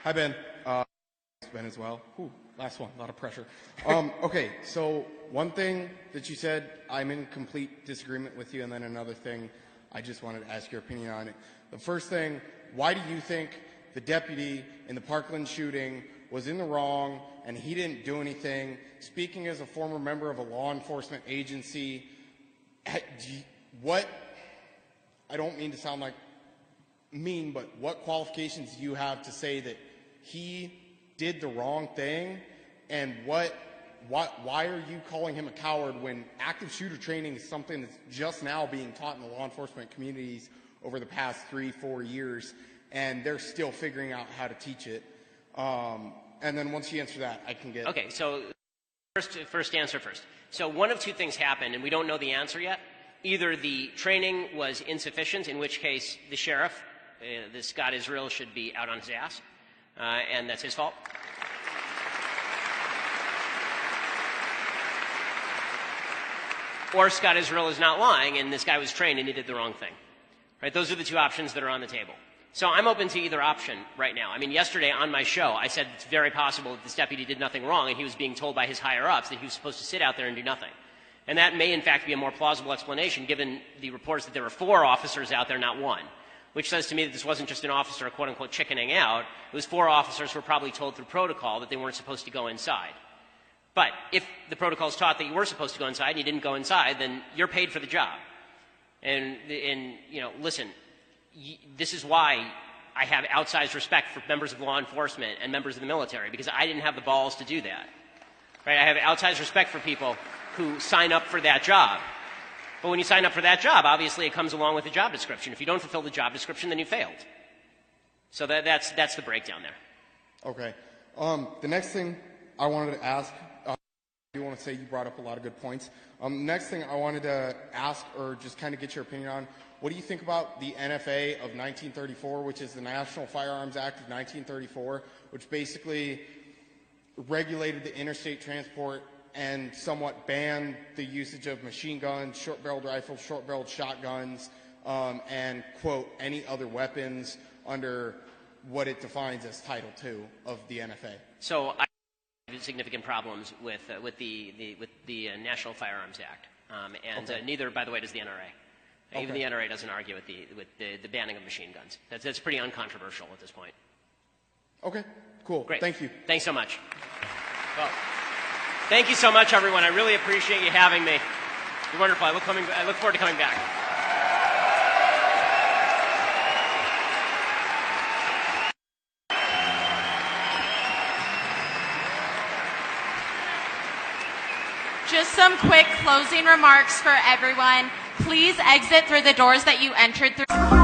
Hi, Ben. Ben as well. Ooh, last one, a lot of pressure. Okay, so one thing that you said, I'm in complete disagreement with you, and then another thing I just wanted to ask your opinion on it. The first thing, why do you think the deputy in the Parkland shooting was in the wrong and he didn't do anything? Speaking as a former member of a law enforcement agency, what, I don't mean to sound like mean, but what qualifications do you have to say that he did the wrong thing, and why are you calling him a coward when active shooter training is something that's just now being taught in the law enforcement communities over the past 3-4 years, and they're still figuring out how to teach it? And then once you answer that, I can get... Okay, so first answer first. So one of two things happened, and we don't know the answer yet. Either the training was insufficient, in which case the sheriff, the Scott Israel, should be out on his ass, and that's his fault. Or Scott Israel is not lying, and this guy was trained and he did the wrong thing. Right? Those are the two options that are on the table. So I'm open to either option right now. I mean, yesterday on my show, I said it's very possible that this deputy did nothing wrong, and he was being told by his higher-ups that he was supposed to sit out there and do nothing. And that may, in fact, be a more plausible explanation, given the reports that there were 4 officers out there, not 1, which says to me that this wasn't just an officer, quote-unquote, chickening out. It was 4 officers who were probably told through protocol that they weren't supposed to go inside. But if the protocol is taught that you were supposed to go inside and you didn't go inside, then you're paid for the job. And you know, listen, this is why I have outsized respect for members of law enforcement and members of the military, because I didn't have the balls to do that. Right? I have outsized respect for people who sign up for that job. But when you sign up for that job, obviously it comes along with the job description. If you don't fulfill the job description, then you failed. So that's the breakdown there. Okay. The next thing I wanted to ask, I do want to say you brought up a lot of good points. Next thing I wanted to ask, or just kind of get your opinion on, what do you think about the NFA of 1934, which is the National Firearms Act of 1934, which basically regulated the interstate transport and somewhat banned the usage of machine guns, short-barreled rifles, short-barreled shotguns, and, quote, any other weapons under what it defines as Title II of the NFA? So I have significant problems with the National Firearms Act, and neither, by the way, does the NRA. Okay. Even the NRA doesn't argue with the banning of machine guns. That's pretty uncontroversial at this point. Okay, cool. Great. Thank you. Thanks so much. Well, thank you so much, everyone. I really appreciate you having me. You're wonderful. I look forward to coming back. Just some quick closing remarks for everyone. Please exit through the doors that you entered through.